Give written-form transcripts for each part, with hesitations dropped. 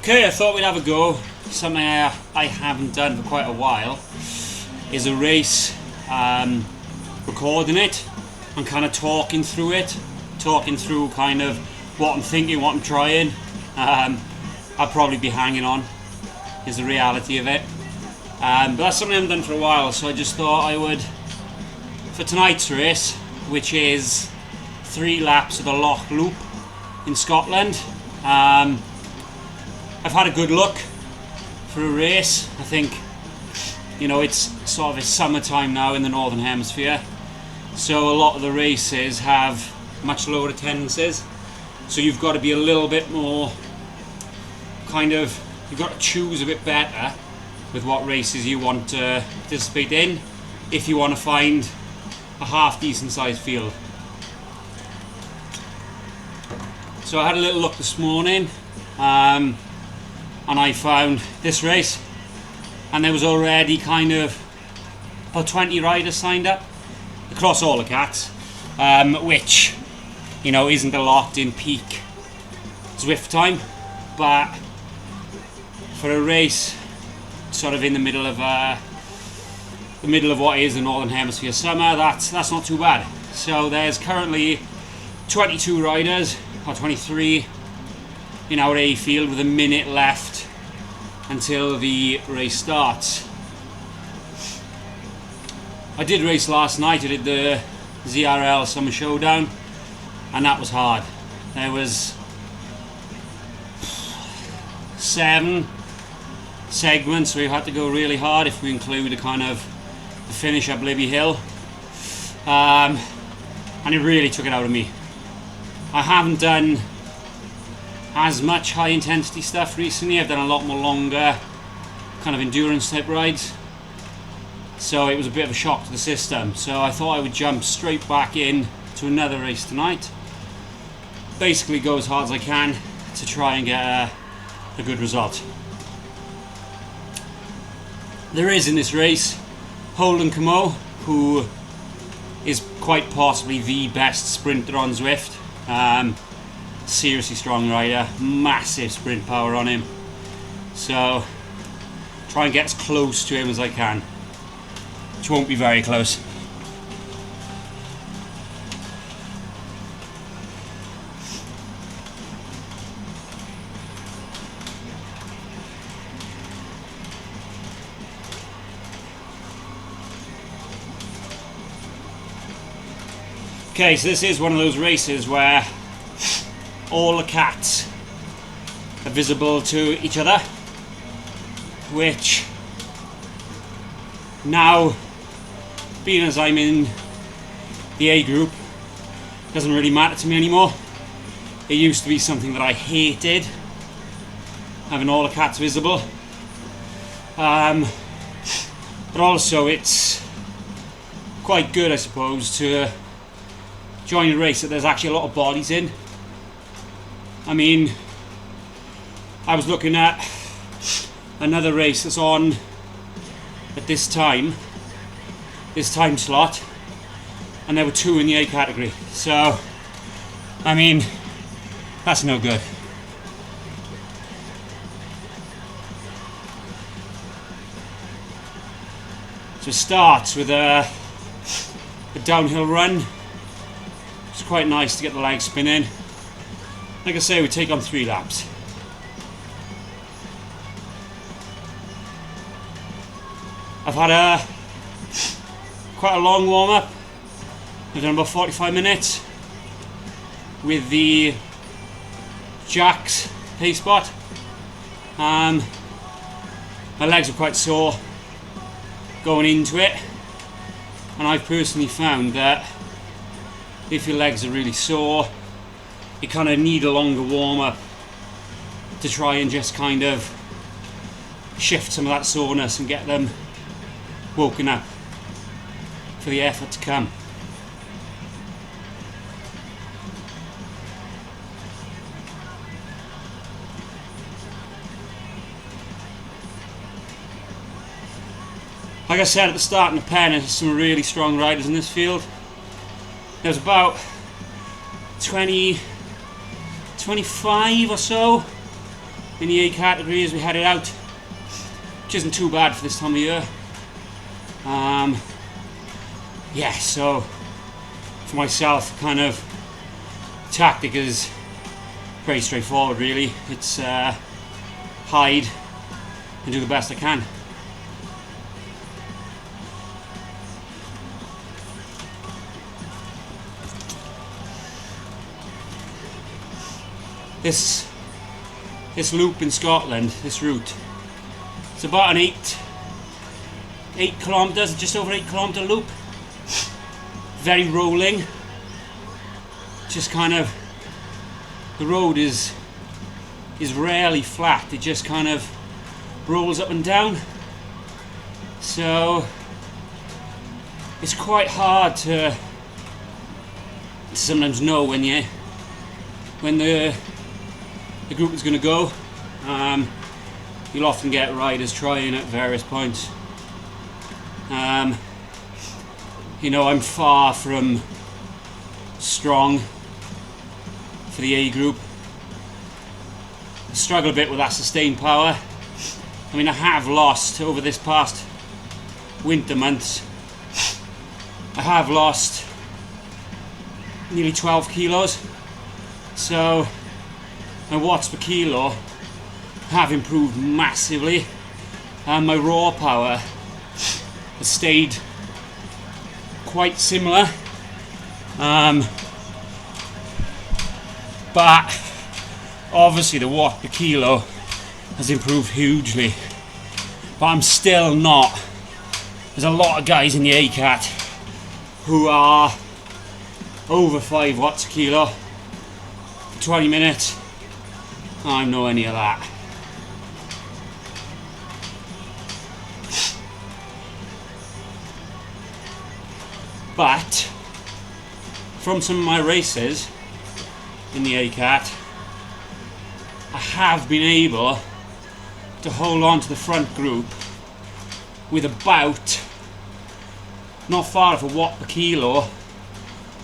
Okay, I thought we'd have a go. Something I haven't done for quite a while is a race, recording it and kind of talking through it, kind of what I'm thinking, what I'm trying. I'll probably be hanging on, is the reality of it. But that's something I haven't done for a while, so I just thought I would, for tonight's race, which is 3 laps of the Loch loop in Scotland. I've had a good look for a race. I think, you know, it's sort of it's summertime now in the Northern Hemisphere, so a lot of the races have much lower attendances, so you've got to be a little bit more you've got to choose a bit better with what races you want to participate in if you want to find a half decent sized field. So I had a little look this morning, and I found this race, and there was already kind of about 20 riders signed up across all the cats, which, you know, isn't a lot in peak Zwift time, but for a race sort of in the middle of what is the Northern Hemisphere summer, that's not too bad. So there's currently 22 riders, or 23, in our A field, with a minute left until the race starts. I did race last night. I did the ZRL Summer Showdown, and that was hard. There was 7 segments where you had to go really hard if we include the finish up Libby Hill, and it really took it out of me. I haven't done as much high intensity stuff recently. I've done a lot more longer kind of endurance type rides, so it was a bit of a shock to the system. So I thought I would jump straight back in to another race tonight, basically go as hard as I can to try and get a good result. There is in this race Holden Camo, who is quite possibly the best sprinter on Zwift. Seriously strong rider, massive sprint power on him, so try and get as close to him as I can, which won't be very close. Okay, so this is one of those races where all the cats are visible to each other, which now, being as I'm in the A group, doesn't really matter to me anymore. It used to be something that I hated, having all the cats visible, but also it's quite good, I suppose, to join a race that there's actually a lot of bodies in. I mean, I was looking at another race that's on at this time slot, and there were 2 in the A category. So, I mean, that's no good. So it starts with a downhill run. It's quite nice to get the legs spinning. Like I say, we take on 3 laps. I've had quite a long warm up. I've done about 45 minutes with the Jack's pace spot. My legs are quite sore going into it, and I've personally found that if your legs are really sore, you kind of need a longer warm up to try and just kind of shift some of that soreness and get them woken up for the effort to come. Like I said at the start in the pen, there's some really strong riders in this field. There's about 20, 25 or so in the A category as we headed out, which isn't too bad for this time of year. Yeah, so for myself, kind of tactic is very straightforward really. It's hide and do the best I can. This loop in Scotland, this route, it's about an 8 kilometres, just over 8 kilometre loop. Very rolling. Just kind of, the road is rarely flat. It just kind of rolls up and down. So it's quite hard to sometimes know when the group is going to go. You'll often get riders trying at various points. You know, I'm far from strong for the A group. I struggle a bit with that sustained power. I mean, I have lost over this past winter months. I have lost nearly 12 kilos. So my watts per kilo have improved massively, and my raw power has stayed quite similar, but obviously the watt per kilo has improved hugely. But I'm still not. There's a lot of guys in the ACAT who are over 5 watts a kilo for 20 minutes. I'm no any of that. But from some of my races in the ACAT, I have been able to hold on to the front group with about, not far off a watt per kilo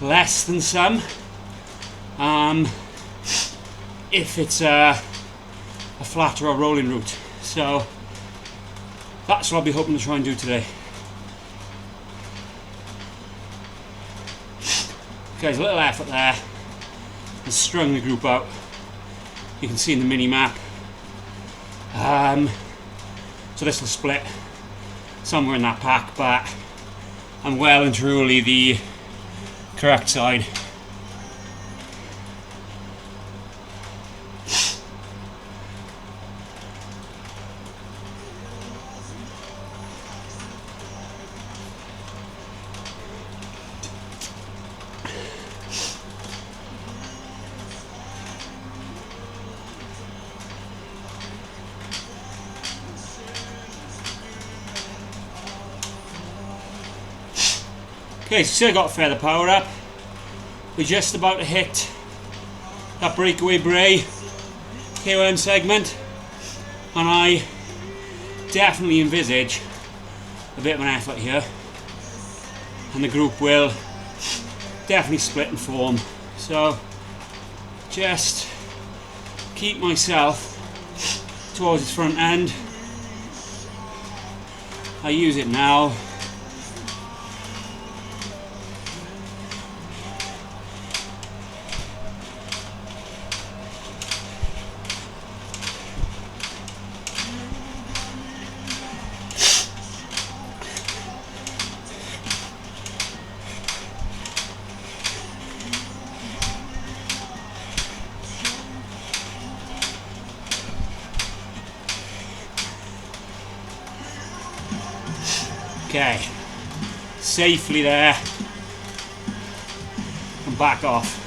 less than some, if it's a flatter or rolling route. So that's what I'll be hoping to try and do today. Okay, there's a little effort there. I've strung the group out. You can see in the mini map. So this will split somewhere in that pack, but I'm well and truly the correct side. Okay, so still got further power up. We're just about to hit that breakaway Bray KOM segment, and I definitely envisage a bit of an effort here, and the group will definitely split and form. So just keep myself towards its front end. I use it now. Okay, safely there, and back off.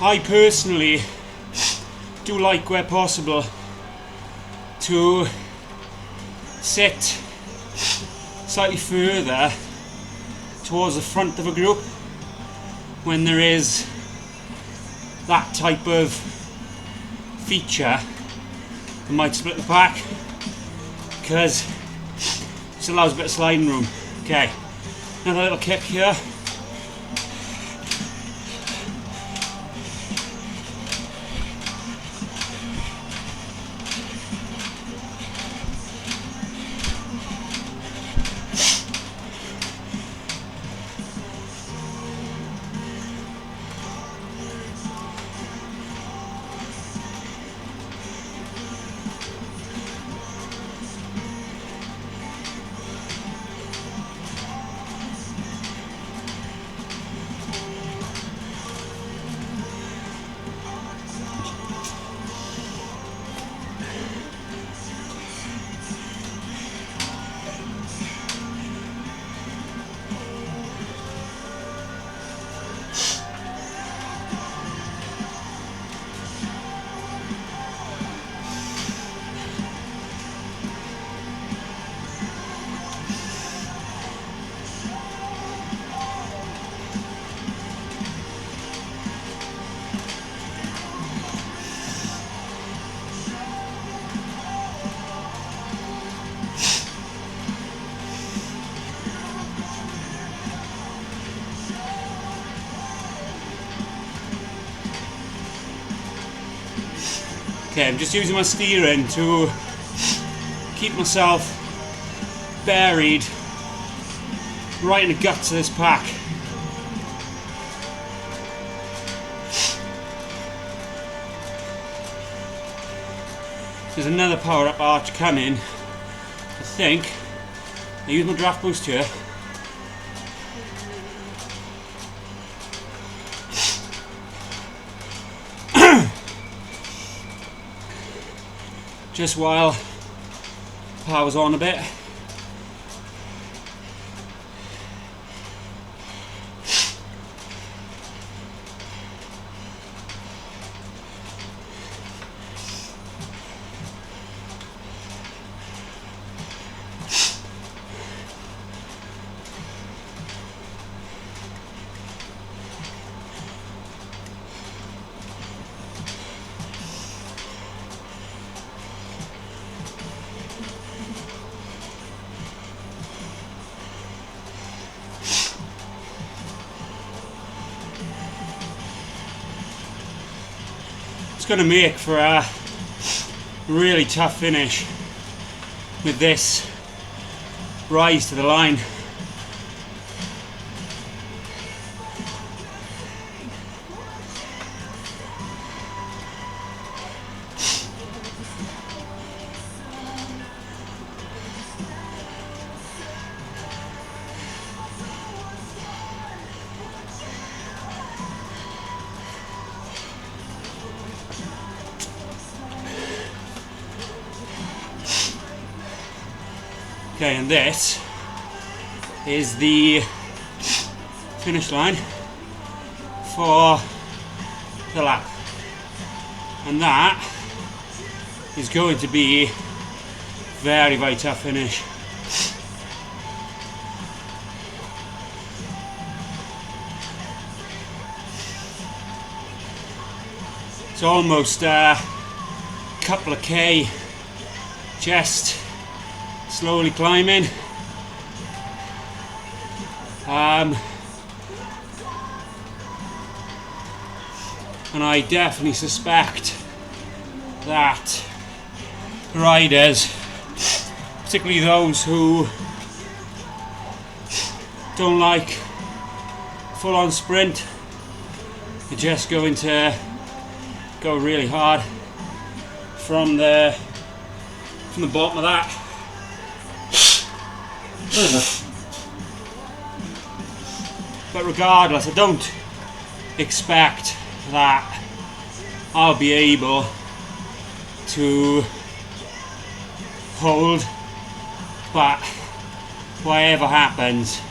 I personally do like, where possible, to sit slightly further towards the front of a group when there is that type of feature that might split the pack, because it allows a bit of sliding room. Okay, another little kick here. Okay, I'm just using my steering to keep myself buried right in the guts of this pack. There's another power up arch coming. I think I use my draft boost here. Just while power's on a bit. It's going to make for a really tough finish with this rise to the line. Okay, and this is the finish line for the lap, and that is going to be very, very tough finish. It's almost a couple of K just slowly climbing. And I definitely suspect that riders, particularly those who don't like full-on sprint, are just going to go really hard from the bottom of that. But regardless, I don't expect that I'll be able to hold, but whatever happens,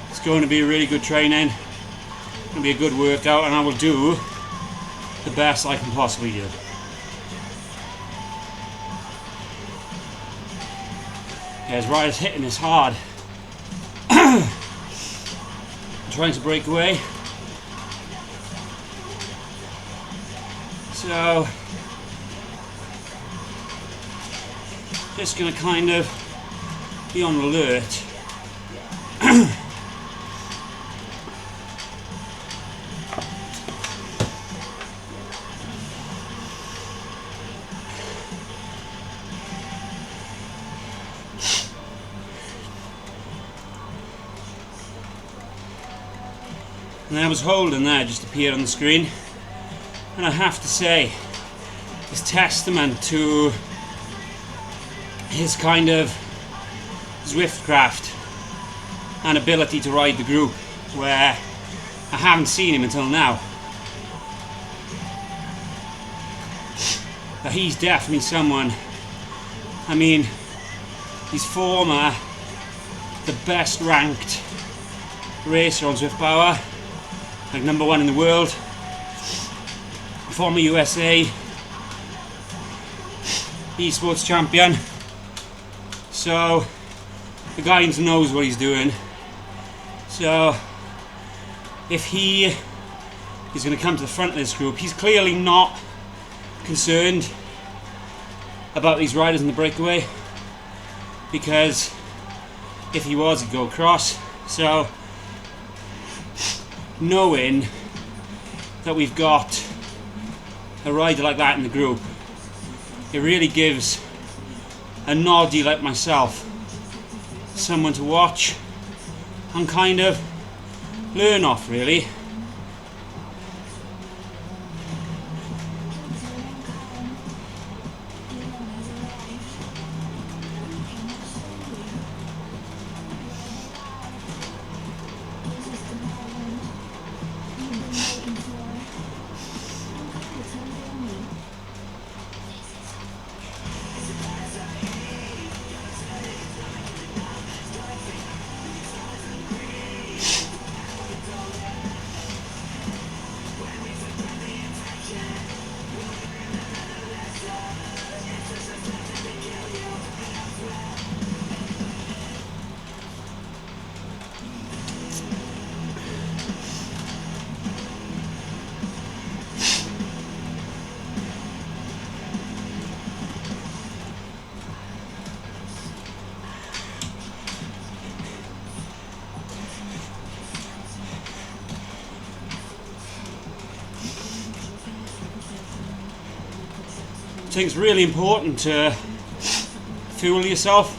it's going to be really good training, it's going to be a good workout, and I will do the best I can possibly do. His rider's hitting this hard. Trying to break away. So just going to kind of be on alert. And I was holding there, just appeared on the screen, and I have to say, it's testament to his kind of Zwiftcraft and ability to ride the group, where I haven't seen him until now. But he's definitely someone, I mean, he's former the best ranked racer on Zwift Power, like #1 in the world, former USA esports champion. So the guy knows what he's doing. So if he is going to come to the front of this group, he's clearly not concerned about these riders in the breakaway, because if he was, he'd go across. So knowing that we've got a rider like that in the group, it really gives a noddy like myself someone to watch and kind of learn off, really. I think it's really important to fuel yourself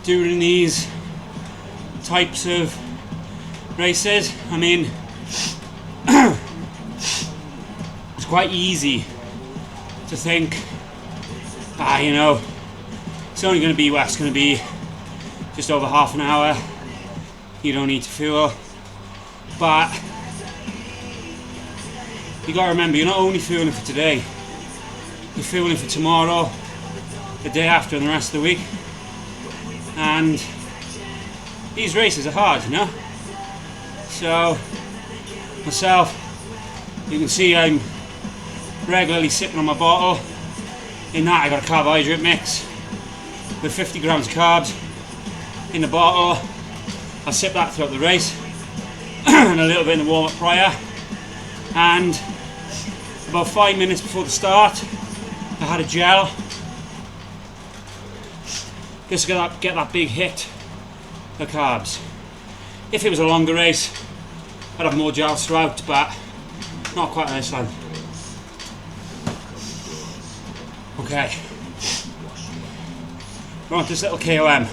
during these types of races. I mean, it's quite easy to think, you know, it's only going to be what's going to be just over half an hour, you don't need to fuel. But you got to remember, you're not only fueling for today, you're fueling for tomorrow, the day after, and the rest of the week. And these races are hard, you know. So myself, you can see I'm regularly sipping on my bottle. In that I got a carbohydrate mix with 50 grams of carbs in the bottle. I sip that throughout the race and a little bit in the warm-up prior. And about 5 minutes before the start, I had a gel just to get that big hit of carbs. If it was a longer race, I'd have more gels throughout, but not quite this time. Okay, we're on to this little KOM,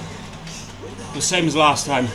the same as last time.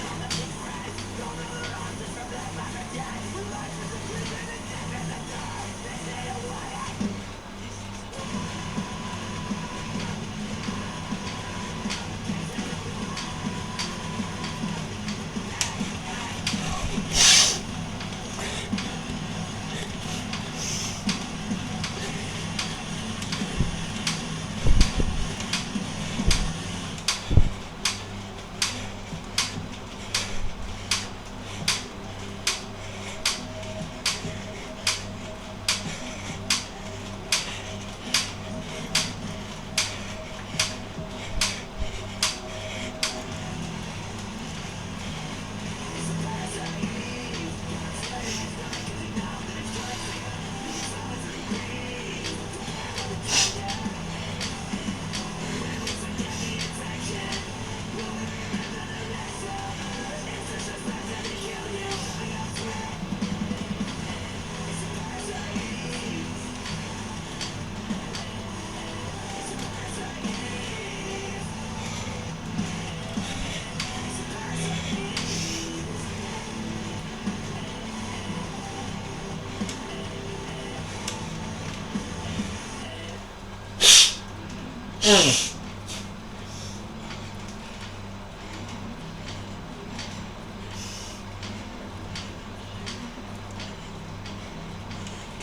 Okay,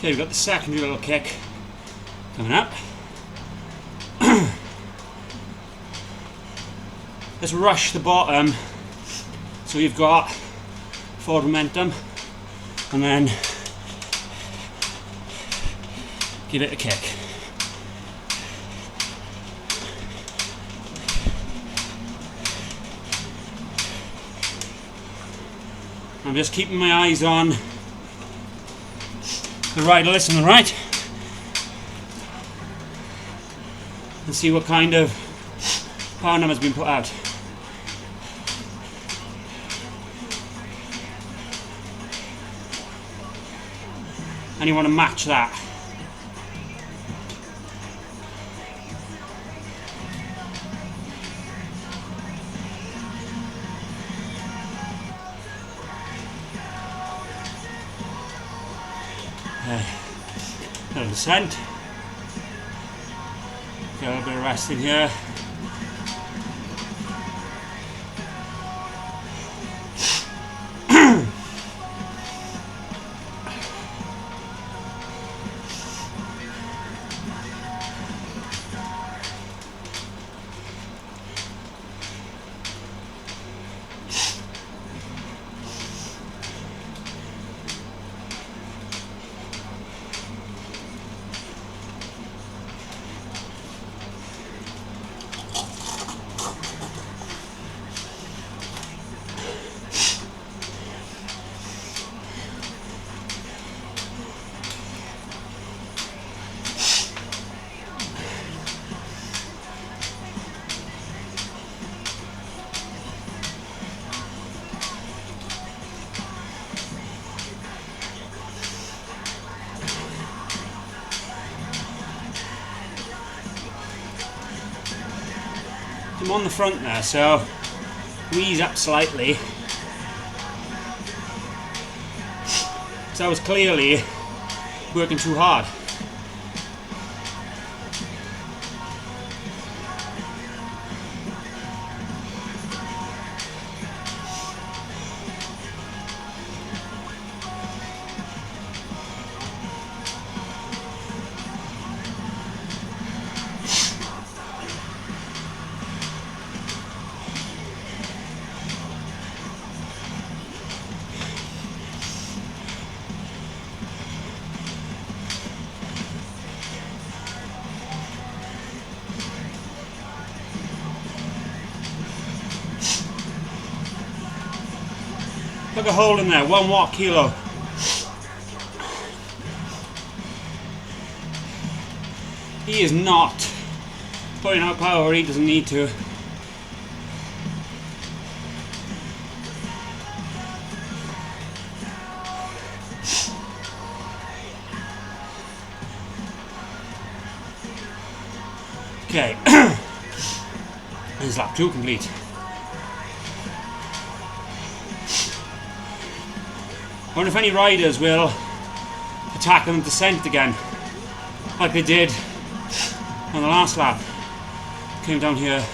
we've got the secondary little kick coming up. Let's rush the bottom so you've got forward momentum, and then give it a kick. I'm just keeping my eyes on the rider listening, right? And see what kind of power number has been put out. And you want to match that. Little descent. Get a little bit of rest in here. I'm on the front there, so ease up slightly. So I was clearly working too hard. Look a hole in there, 1 watt kilo. He is not putting out power where he doesn't need to. Okay, is lap 2 complete. I wonder if any riders will attack on the descent again, like they did on the last lap. Came down here.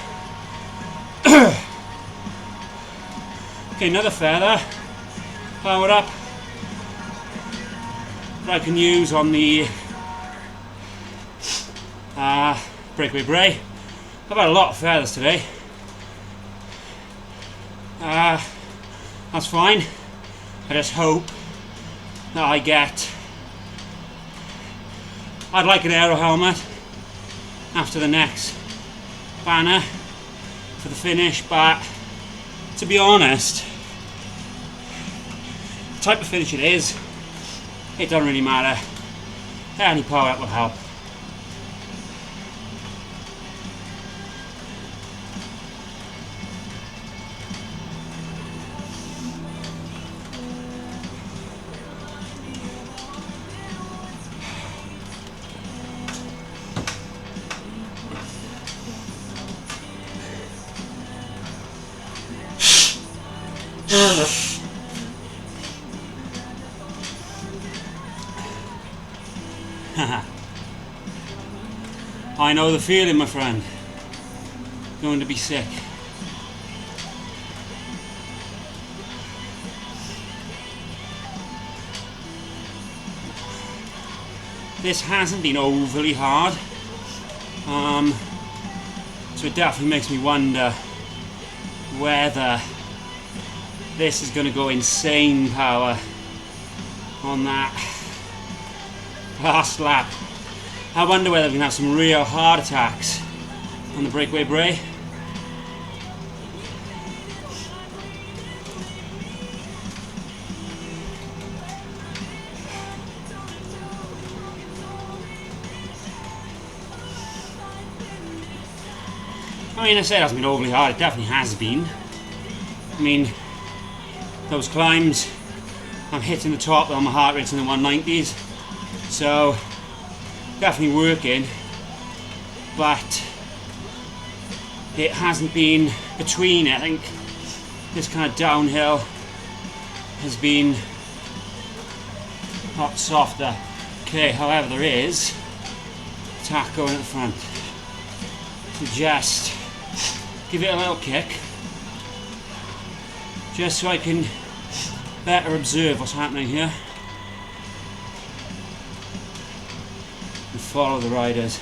Okay, another feather. Powered up. That I can use on the breakaway bray. I've had a lot of feathers today. That's fine. I just hope that I get... I'd like an aero helmet after the next banner for the finish, but to be honest, the type of finish it is, it doesn't really matter. Any power up will help. I know the feeling, my friend. going to be sick. This hasn't been overly hard, so it definitely makes me wonder whether this is going to go insane power on that last lap. I wonder whether we can have some real heart attacks on the breakaway bray. I mean, I said it hasn't been overly hard, it definitely has been. I mean, those climbs, I'm hitting the top on my heart rate's in the 190s, so definitely working, but it hasn't been between it. I think this kind of downhill has been a lot softer. Okay, however, there is attack going at the front. So just give it a little kick, just so I can better observe what's happening here and follow the riders.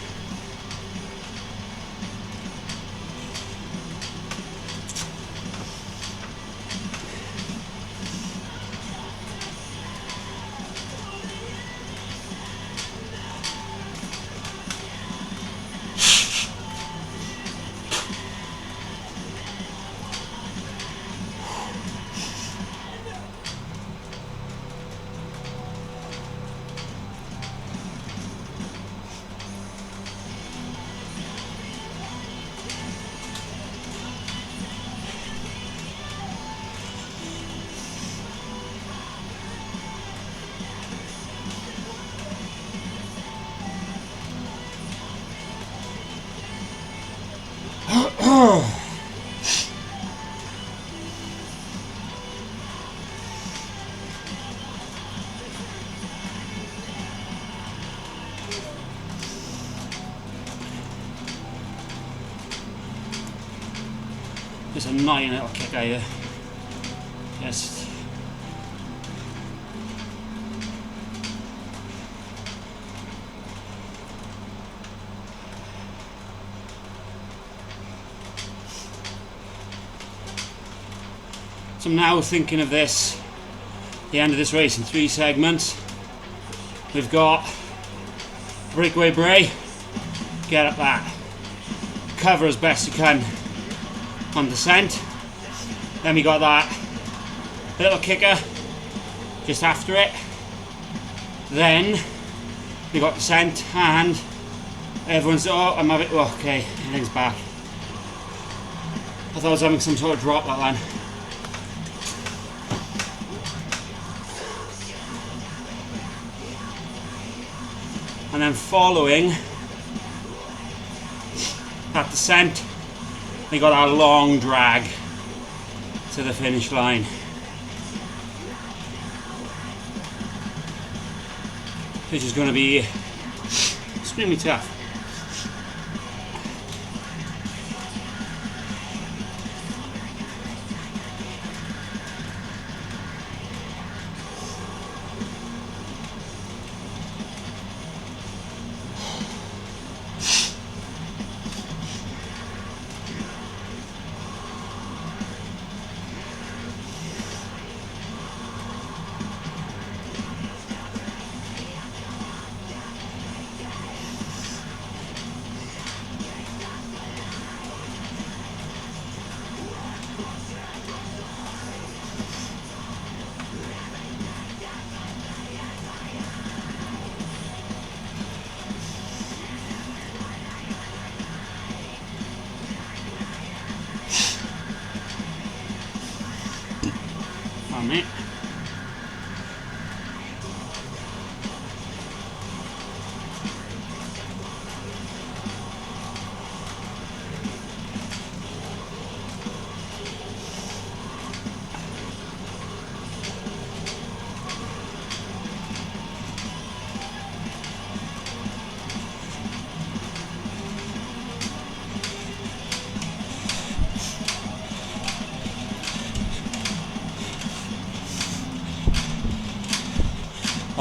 Just a annoying little kick out here. Just so I'm now thinking of this, the end of this race in 3 segments. We've got breakaway bray, get up that, cover as best you can on descent. Then we got that little kicker just after it. Then we got descent and everyone's, oh, I'm having, oh, okay, everything's back. I thought I was having some sort of drop that line. And then following that descent, we got our long drag to the finish line. Which is going to be extremely tough.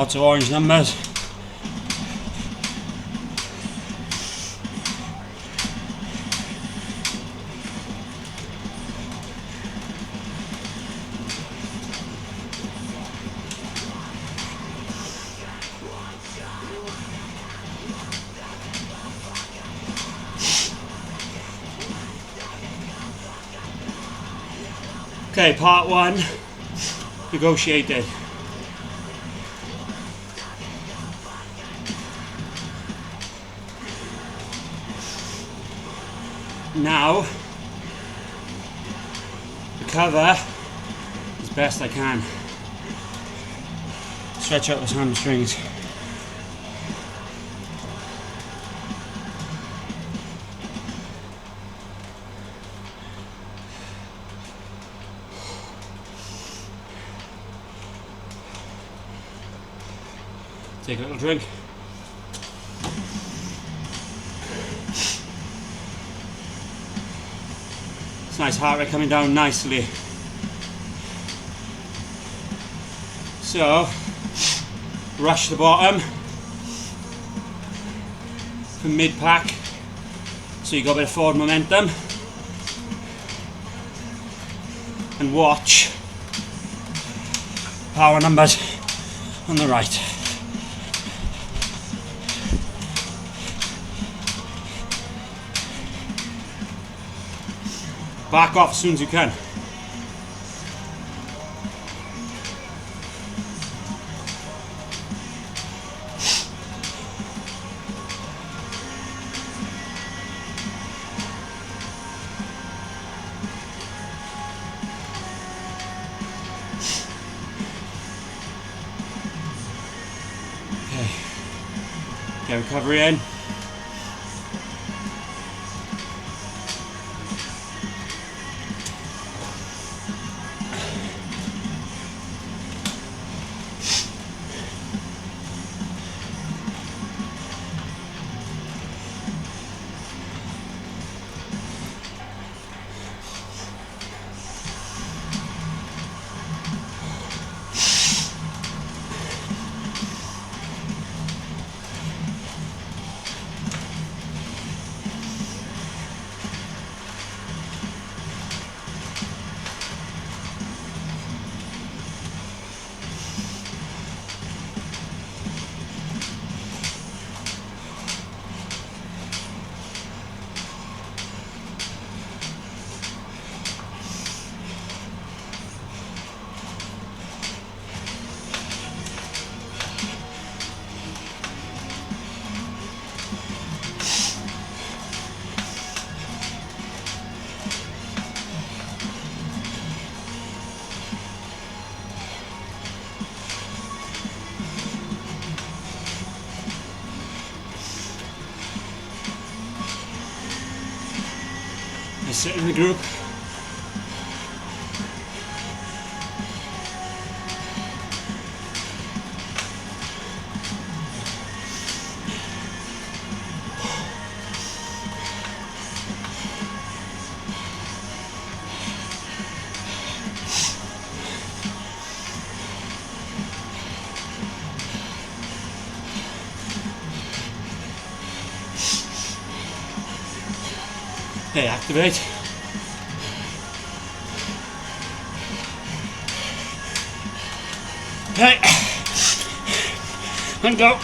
Lots of orange numbers. Okay, part one, negotiated. Now, recover as best I can. Stretch out those hamstrings. Take a little drink. It's nice heart rate coming down nicely. So, rush the bottom from mid-pack, so you got a bit of forward momentum, and watch power numbers on the right. Back off as soon as you can. Okay. Get recovery in. Sit in the group. Okay, activate. Okay, and go.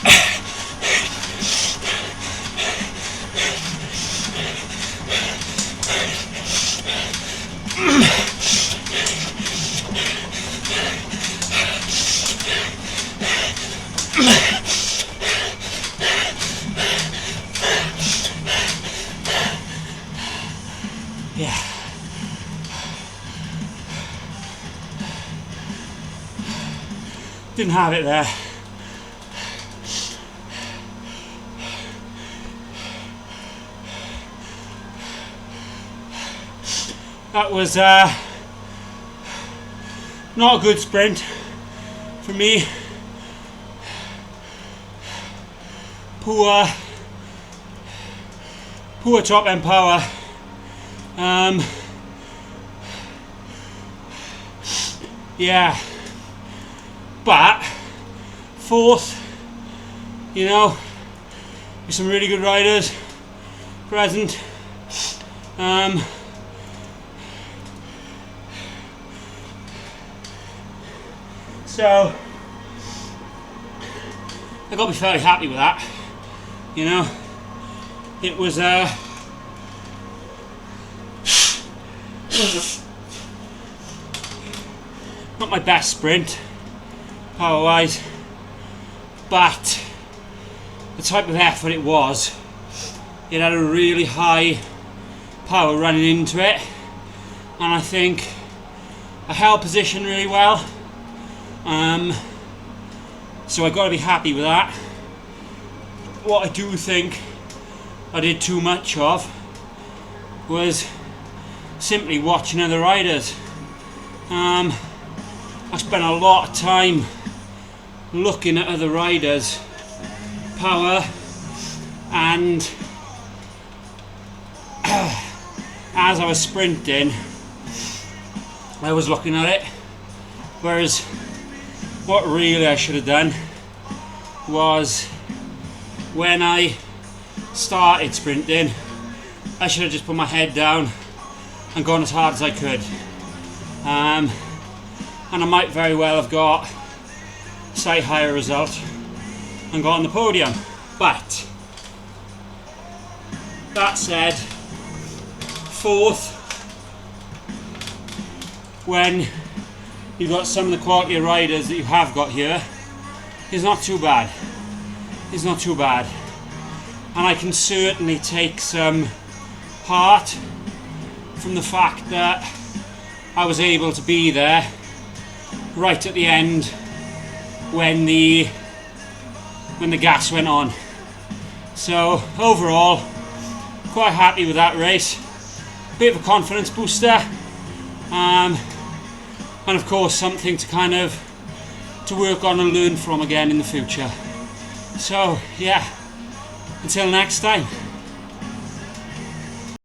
Yeah. Didn't have it there. That was not a good sprint for me. Poor top end power. Yeah, but fourth, you know, with some really good riders present. So I got to be fairly happy with that, you know. It was not my best sprint power wise, but the type of effort it was, it had a really high power running into it, and I think I held position really well. So I got to be happy with that. What I do think I did too much of was simply watching other riders. I spent a lot of time looking at other riders' power, and as I was sprinting I was looking at it, whereas what really I should have done was, when I started sprinting, I should have just put my head down and gone as hard as I could, and I might very well have got a slightly higher result and got on the podium. But that said, fourth, when you've got some of the quality of riders that you have got here, is not too bad. It's not too bad. And I can certainly take some heart from the fact that I was able to be there right at the end when the gas went on. So overall, quite happy with that race. Bit of a confidence booster, and of course something to kind of to work on and learn from again in the future. So yeah, until next time.